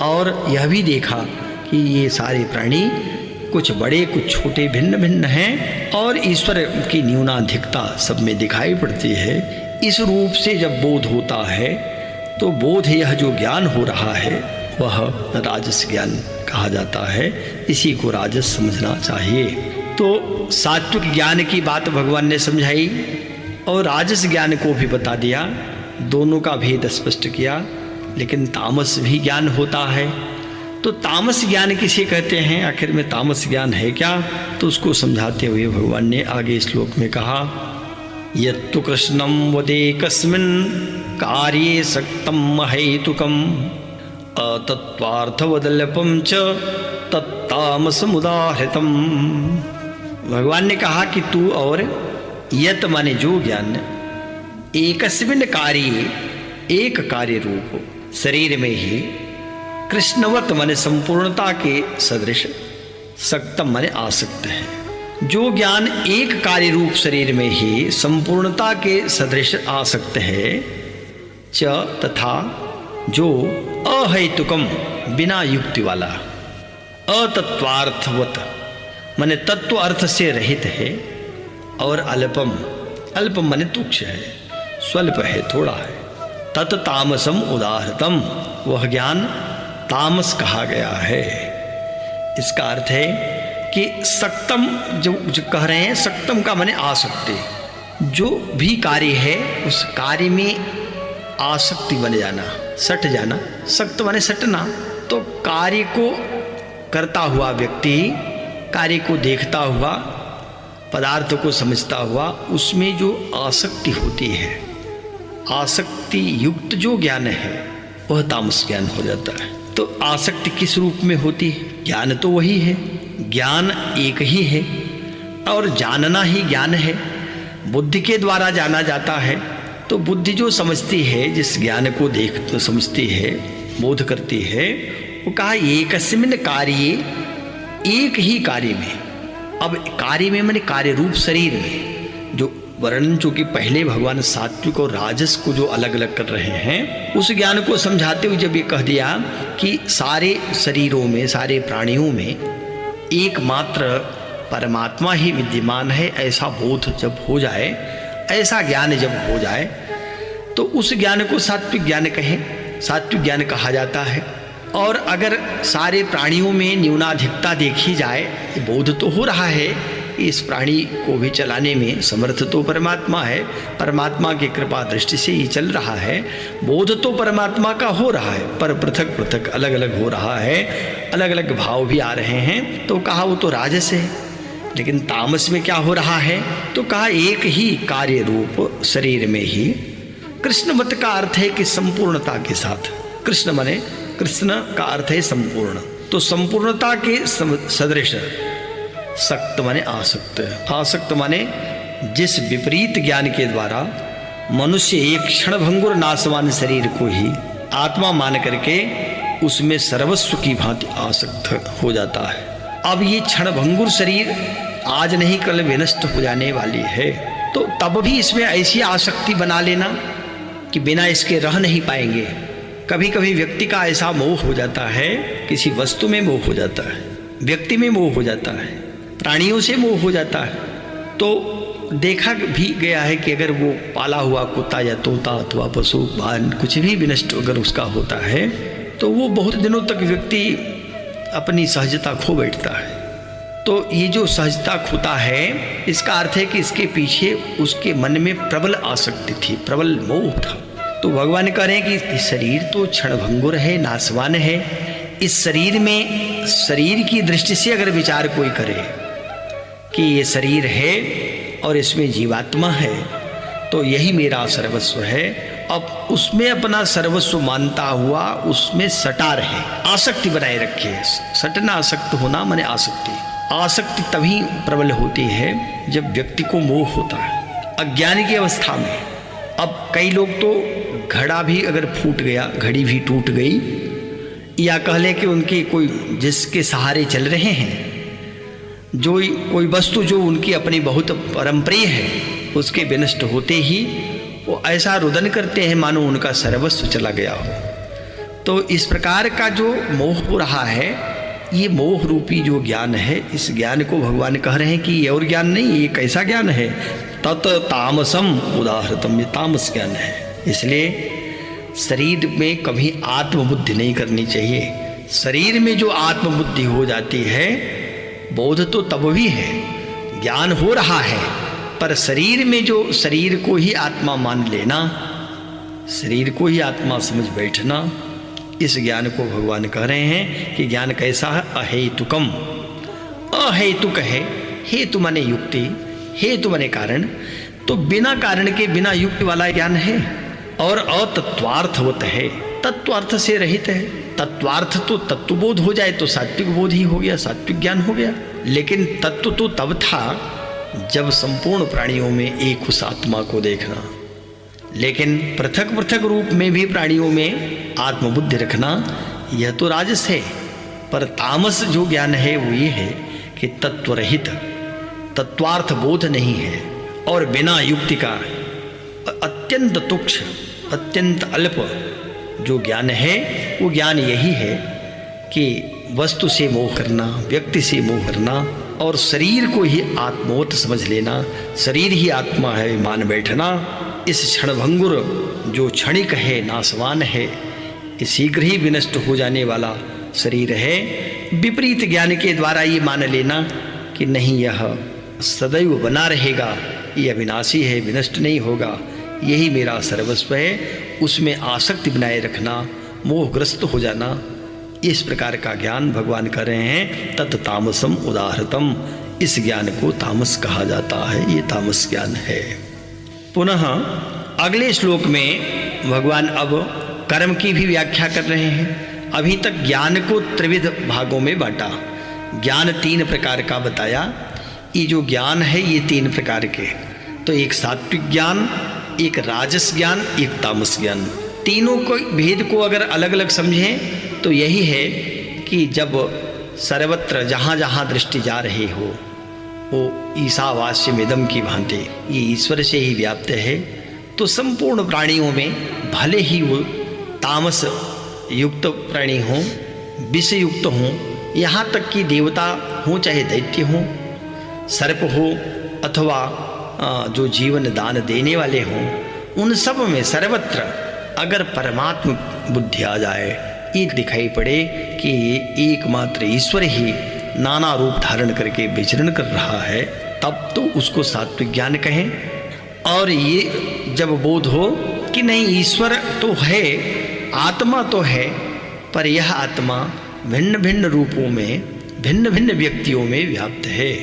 और यह भी देखा कि ये सारे प्राणी कुछ बड़े कुछ छोटे भिन्न भिन्न हैं और ईश्वर की न्यूनाधिकता सब में दिखाई पड़ती है। इस रूप से जब बोध होता है तो बोध यह जो ज्ञान हो रहा है वह राजस ज्ञान कहा जाता है। इसी को राजस समझना चाहिए। तो सात्विक ज्ञान की बात भगवान ने समझाई और राजस ज्ञान को भी बता दिया, दोनों का भेद स्पष्ट किया। लेकिन तामस भी ज्ञान होता है, तो तामस ज्ञान किसे कहते हैं, आखिर में तामस ज्ञान है क्या, तो उसको समझाते हुए भगवान ने आगे श्लोक में कहा, यत्तु कृष्णं वदेकस्मिन् कार्ये सक्तं अहेतुकम् अतत्त्वार्थवदल्पं च तत्तामसमुदाहृतम्। भगवान ने कहा कि तू और यत माने जो ज्ञान एकस्मिन् कार्ये एक कार्य रूप शरीर में ही कृष्णवत माने संपूर्णता के सदृश सक्तम माने आसक्त है। जो ज्ञान एक कार्य रूप शरीर में ही संपूर्णता के सदृश आसक्त है, च तथा जो अहेतुकम बिना युक्ति वाला, अतत्वार्थवत माने तत्व अर्थ से रहित है, और अल्पम अल्पम माने तुच्छ है, स्वल्प है, थोड़ा है। तत् तामसम उदाहृतम, वह ज्ञान तामस कहा गया है। इसका अर्थ है कि सक्तम जो कह रहे हैं, सक्तम का माने आसक्ति, जो भी कार्य है उस कार्य में आसक्ति बन जाना, सट जाना। सक्त माने सटना, तो कार्य को करता हुआ व्यक्ति, कार्य को देखता हुआ, पदार्थ को समझता हुआ, उसमें जो आसक्ति होती है, आसक्ति युक्त जो ज्ञान है वह तामस ज्ञान हो जाता है। तो आसक्ति किस रूप में होती है? ज्ञान तो वही है, ज्ञान एक ही है और जानना ही ज्ञान है। बुद्धि के द्वारा जाना जाता है, तो बुद्धि जो समझती है, जिस ज्ञान को देख तो समझती है, बोध करती है, वो कहा एकस्मिन् कार्ये, एक ही कार्य में। अब कार्य में माने कार्य रूप शरीर में, जो वर्णन चूंकि पहले भगवान सात्विक और राजस को जो अलग अलग कर रहे हैं, उस ज्ञान को समझाते हुए जब ये कह दिया कि सारे शरीरों में, सारे प्राणियों में एकमात्र परमात्मा ही विद्यमान है, ऐसा बोध जब हो जाए, ऐसा ज्ञान जब हो जाए, तो उस ज्ञान को सात्विक ज्ञान कहें, सात्विक ज्ञान कहा जाता है। और अगर सारे प्राणियों में न्यूनाधिकता देखी जाए, बोध तो हो रहा है, इस प्राणी को भी चलाने में समर्थ तो परमात्मा है, परमात्मा की कृपा दृष्टि से ये चल रहा है, बोध तो परमात्मा का हो रहा है, पर पृथक पृथक अलग अलग हो रहा है, अलग अलग भाव भी आ रहे हैं, तो कहा वो तो राजस है। लेकिन तामस में क्या हो रहा है, तो कहा एक ही कार्य रूप शरीर में ही, कृष्णवत का अर्थ है कि संपूर्णता के साथ, कृष्ण माने कृष्ण का अर्थ है संपूर्ण, तो संपूर्णता के सदृश सक्त माने आसक्त, आसक्त माने जिस विपरीत ज्ञान के द्वारा मनुष्य एक क्षणभंगुर नाशवान शरीर को ही आत्मा मान करके उसमें सर्वस्व की भांति आसक्त हो जाता है। अब ये क्षणभंगुर शरीर आज नहीं कल विनष्ट हो जाने वाली है, तो तब भी इसमें ऐसी आसक्ति बना लेना कि बिना इसके रह नहीं पाएंगे। कभी कभी व्यक्ति का ऐसा मोह हो जाता है, किसी वस्तु में मोह हो जाता है, व्यक्ति में मोह हो जाता है, प्राणियों से मोह हो जाता है। तो देखा भी गया है कि अगर वो पाला हुआ कुत्ता या तोता अथवा पशु वाहन कुछ भी विनष्ट अगर उसका होता है, तो वो बहुत दिनों तक व्यक्ति अपनी सहजता खो बैठता है। तो ये जो सहजता खोता है, इसका अर्थ है कि इसके पीछे उसके मन में प्रबल आसक्ति थी, प्रबल मोह था। तो भगवान कह रहे हैं कि शरीर तो क्षणभंगुर है, नाशवान है। इस शरीर में, शरीर की दृष्टि से अगर विचार कोई करे कि ये शरीर है और इसमें जीवात्मा है, तो यही मेरा सर्वस्व है, अब उसमें अपना सर्वस्व मानता हुआ उसमें सटा रहे, आसक्ति बनाए रखे। सटना, आसक्त होना माने आसक्ति। आसक्ति तभी प्रबल होती है जब व्यक्ति को मोह होता है अज्ञान की अवस्था में। अब कई लोग तो घड़ा भी अगर फूट गया, घड़ी भी टूट गई, या कह ले कि उनके कोई जिसके सहारे चल रहे हैं, जो कोई वस्तु जो उनकी अपनी बहुत परमप्रिय है, उसके विनष्ट होते ही वो ऐसा रुदन करते हैं मानो उनका सर्वस्व चला गया हो। तो इस प्रकार का जो मोह हो रहा है, ये मोह रूपी जो ज्ञान है, इस ज्ञान को भगवान कह रहे हैं कि ये और ज्ञान नहीं, ये कैसा ज्ञान है, तत् तामसम उदाहृतम, ये तामस ज्ञान है। इसलिए शरीर में कभी आत्मबुद्धि नहीं करनी चाहिए। शरीर में जो आत्मबुद्धि हो जाती है, बोध तो तब भी है, ज्ञान हो रहा है, पर शरीर में जो शरीर को ही आत्मा मान लेना, शरीर को ही आत्मा समझ बैठना, इस ज्ञान को भगवान कह रहे हैं कि ज्ञान कैसा है, अहेतुकम। अहेतुक है, हेतु माने युक्ति, हेतु माने कारण, तो बिना कारण के बिना युक्ति वाला ज्ञान है। और अतत्वार्थवत है, तत्वार्थ से रहित है। तत्वार्थ तो तत्वबोध हो जाए तो सात्विक बोध ही हो गया, सात्विक ज्ञान हो गया। लेकिन तत्व तो तब था जब संपूर्ण प्राणियों में एक उस आत्मा को देखना, लेकिन पृथक पृथक रूप में भी प्राणियों में आत्मबुद्धि रखना, यह तो राजस है। पर तामस जो ज्ञान है वो ये है कि तत्वरहित, तत्वार्थ बोध नहीं है, और बिना युक्ति का अत्यंत तुच्छ, अत्यंत अल्प जो ज्ञान है, वो ज्ञान यही है कि वस्तु से मोह करना, व्यक्ति से मोह करना, और शरीर को ही आत्मोत समझ लेना, शरीर ही आत्मा है मान बैठना। इस क्षणभंगुर जो क्षणिक है, नासवान है, ये शीघ्र ही विनष्ट हो जाने वाला शरीर है, विपरीत ज्ञान के द्वारा ये मान लेना कि नहीं, यह सदैव बना रहेगा, ये अविनाशी है, विनष्ट नहीं होगा, यही मेरा सर्वस्व है, उसमें आसक्ति बनाए रखना, मोहग्रस्त हो जाना, इस प्रकार का ज्ञान भगवान कर रहे हैं। तत् तामसम उदाहृतम, इस ज्ञान को तामस कहा जाता है, ये तामस ज्ञान है। पुनः अगले श्लोक में भगवान अब कर्म की भी व्याख्या कर रहे हैं। अभी तक ज्ञान को त्रिविध भागों में बांटा, ज्ञान 3 प्रकार का बताया। ये जो ज्ञान है ये 3 प्रकार के, तो एक सात्विक ज्ञान, एक राजस ज्ञान, एक तामस ज्ञान। तीनों को भेद को अगर अलग अलग समझें तो यही है कि जब सर्वत्र जहाँ जहाँ दृष्टि जा रही हो, वो ईशावास्यमिदं की भांति ये ईश्वर से ही व्याप्त है, तो संपूर्ण प्राणियों में भले ही वो तामस युक्त प्राणी हों, विष युक्त हों, यहाँ तक कि देवता हों चाहे दैत्य हों, सर्प हो अथवा जो जीवन दान देने वाले हों, उन सब में सर्वत्र अगर परमात्म बुद्धि आ जाए, ये दिखाई पड़े कि एकमात्र ईश्वर ही नाना रूप धारण करके विचरण कर रहा है, तब तो उसको सात्विक ज्ञान कहें। और ये जब बोध हो कि नहीं, ईश्वर तो है, आत्मा तो है, पर यह आत्मा भिन्न भिन्न रूपों में, भिन्न भिन्न व्यक्तियों में व्याप्त है,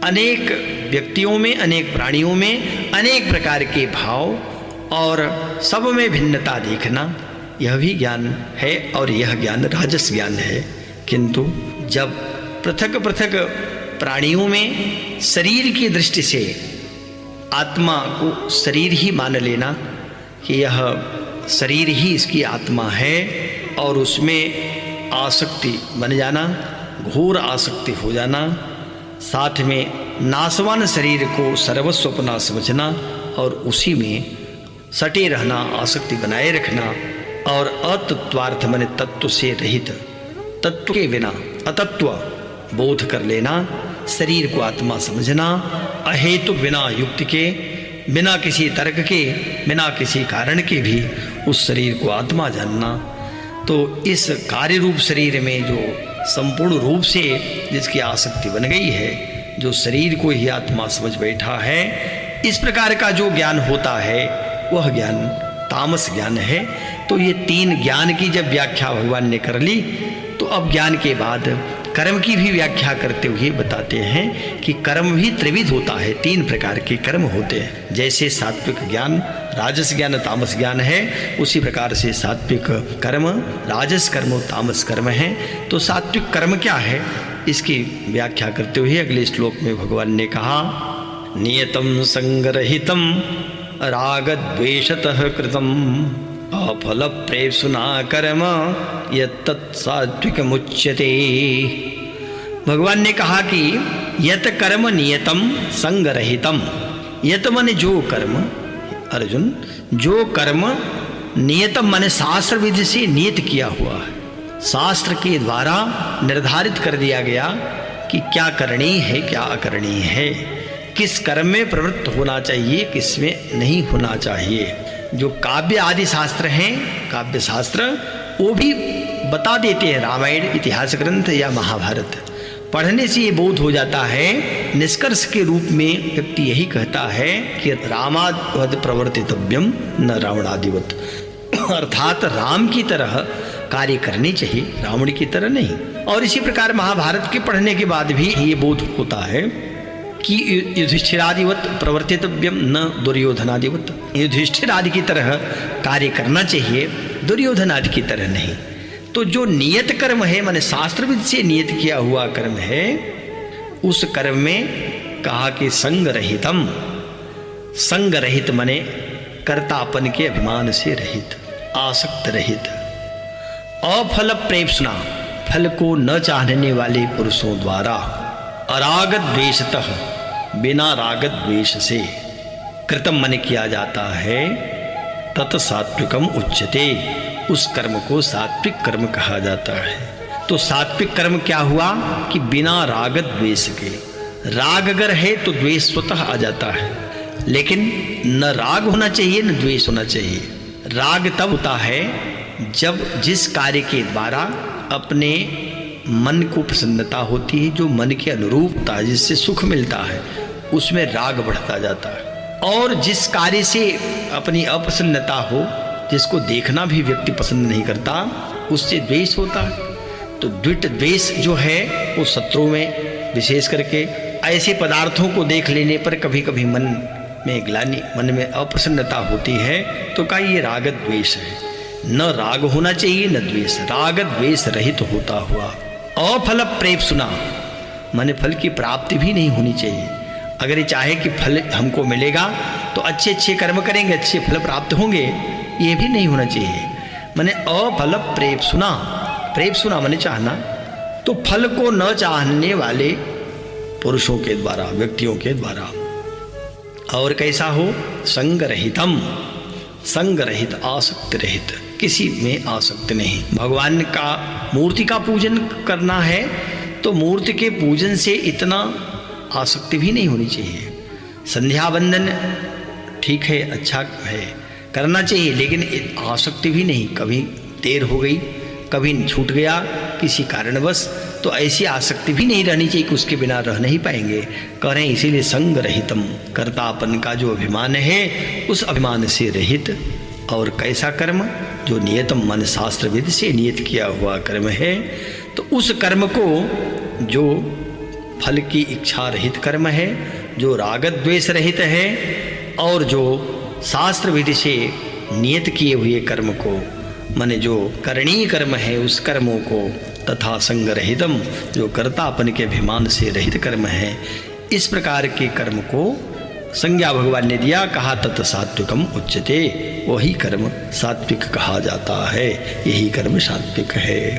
अनेक व्यक्तियों में, अनेक प्राणियों में अनेक प्रकार के भाव, और सब में भिन्नता देखना, यह भी ज्ञान है, और यह ज्ञान राजस ज्ञान है। किंतु जब पृथक पृथक प्राणियों में शरीर की दृष्टि से आत्मा को शरीर ही मान लेना कि यह शरीर ही इसकी आत्मा है, और उसमें आसक्ति बन जाना, घोर आसक्ति हो जाना, साथ में नासवान शरीर को सर्वस्व अपना समझना और उसी में सटे रहना, आसक्ति बनाए रखना, और अतत्वार्थ माने तत्व से रहित, तत्व के बिना अतत्व बोध कर लेना, शरीर को आत्मा समझना, अहेतु बिना युक्ति के, बिना किसी तर्क के, बिना किसी कारण के भी उस शरीर को आत्मा जानना। तो इस कार्य रूप शरीर में जो संपूर्ण रूप से जिसकी आसक्ति बन गई है, जो शरीर को ही आत्मा समझ बैठा है, इस प्रकार का जो ज्ञान होता है वह ज्ञान तामस ज्ञान है। तो ये 3 ज्ञान की जब व्याख्या भगवान ने कर ली, तो अब ज्ञान के बाद कर्म की भी व्याख्या करते हुए बताते हैं कि कर्म भी त्रिविध होता है, 3 प्रकार के कर्म होते हैं। जैसे सात्विक ज्ञान, राजस ज्ञान, तामस ज्ञान है, उसी प्रकार से सात्विक कर्म, राजस कर्म, तामस कर्म है। तो सात्विक कर्म क्या है, इसकी व्याख्या करते हुए अगले श्लोक में भगवान ने कहा, नियतम संगरहितम रागद्वेषतः कृतम अफल प्रेप्सुना कर्म यत्तत् सात्विकमुच्यते। भगवान ने कहा कि यत कर्म नियतम संगरहितम, यत माने जो कर्म, अर्जुन जो कर्म नियतम माने शास्त्र विधि से नियत किया हुआ है, शास्त्र के द्वारा निर्धारित कर दिया गया कि क्या करनी है क्या अकरणी है, किस कर्म में प्रवृत्त होना चाहिए किस में नहीं होना चाहिए। जो काव्य आदि शास्त्र हैं, काव्य शास्त्र वो भी बता देते हैं। रामायण इतिहास ग्रंथ या महाभारत पढ़ने से ये बोध हो जाता है, निष्कर्ष के रूप में व्यक्ति यही कहता है कि रामावत प्रवर्तितव्यम न रावणादिवत, अर्थात राम की तरह कार्य करनी चाहिए, रावण की तरह नहीं। और इसी प्रकार महाभारत के पढ़ने के बाद भी ये बोध होता है कि युधिष्ठिरादिवत प्रवर्तितव्यम न दुर्योधनादिवत, युधिष्ठिर आदि की तरह कार्य करना चाहिए, दुर्योधन आदि की तरह नहीं। तो जो नियत कर्म है, माने शास्त्रविद से नियत किया हुआ कर्म है, उस कर्म में कहा कि संग रहितम, संग रहित माने कर्तापन के अभिमान से रहित, आसक्त रहित, अफल प्रेप्सुना, फल को न चाहने वाले पुरुषों द्वारा, अरागत द्वेषतः, बिना रागत द्वेष से कृतम मन किया जाता है, तत् सात्विकम उच्यते, उस कर्म को सात्विक कर्म कहा जाता है। तो सात्विक कर्म क्या हुआ कि बिना रागत द्वेष के, राग अगर है तो द्वेष स्वतः आ जाता है, लेकिन न राग होना चाहिए न द्वेष होना चाहिए। राग तब होता है जब जिस कार्य के द्वारा अपने मन को प्रसन्नता होती है, जो मन के अनुरूप होता है, जिससे सुख मिलता है, उसमें राग बढ़ता जाता है। और जिस कार्य से अपनी अप्रसन्नता हो, जिसको देखना भी व्यक्ति पसंद नहीं करता, उससे द्वेष होता है। तो द्वित द्वेष जो है वो शत्रु में, विशेष करके ऐसे पदार्थों को देख लेने पर कभी कभी मन में ग्लानि, मन में अप्रसन्नता होती है, तो का ये राग द्वेष है। न राग होना चाहिए न द्वेष, राग द्वेष रहित होता हुआ। अफल प्रेप्सुना माने फल की प्राप्ति भी नहीं होनी चाहिए। अगर ये चाहे कि फल हमको मिलेगा तो अच्छे अच्छे कर्म करेंगे, अच्छे फल प्राप्त होंगे, ये भी नहीं होना चाहिए। माने अफल प्रेप्सुना, प्रेप्सुना माने चाहना, तो फल को न चाहने वाले पुरुषों के द्वारा, व्यक्तियों के द्वारा। और कैसा हो, संग रहितम, संग रहित, आसक्त रहित, किसी में आसक्त नहीं। भगवान का मूर्ति का पूजन करना है तो मूर्ति के पूजन से इतना आसक्ति भी नहीं होनी चाहिए। संध्या वंदन ठीक है, अच्छा है, करना चाहिए, लेकिन आसक्ति भी नहीं। कभी देर हो गई, कभी छूट गया किसी कारणवश, तो ऐसी आसक्ति भी नहीं रहनी चाहिए कि उसके बिना रह नहीं पाएंगे। कह रहे हैं इसीलिए संग रहितम, कर्तापन का जो अभिमान है उस अभिमान से रहित। और कैसा कर्म, जो नियतम मन शास्त्र विधि से नियत किया हुआ कर्म है, तो उस कर्म को, जो फल की इच्छा रहित कर्म है, जो राग द्वेष रहित है, और जो शास्त्र विधि से नियत किए हुए कर्म को, माने जो करणीय कर्म है उस कर्मों को, तथा संग रहितम, जो कर्तापन के अभिमान से रहित कर्म है, इस प्रकार के कर्म को संज्ञा भगवान ने दिया, कहा तत् सात्विकम उच्यते, वही कर्म सात्विक कहा जाता है, यही कर्म सात्विक है।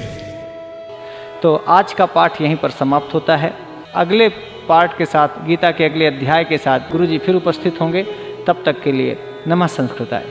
तो आज का पाठ यहीं पर समाप्त होता है। अगले पाठ के साथ, गीता के अगले अध्याय के साथ गुरुजी फिर उपस्थित होंगे। तब तक के लिए नमः संस्कृताय।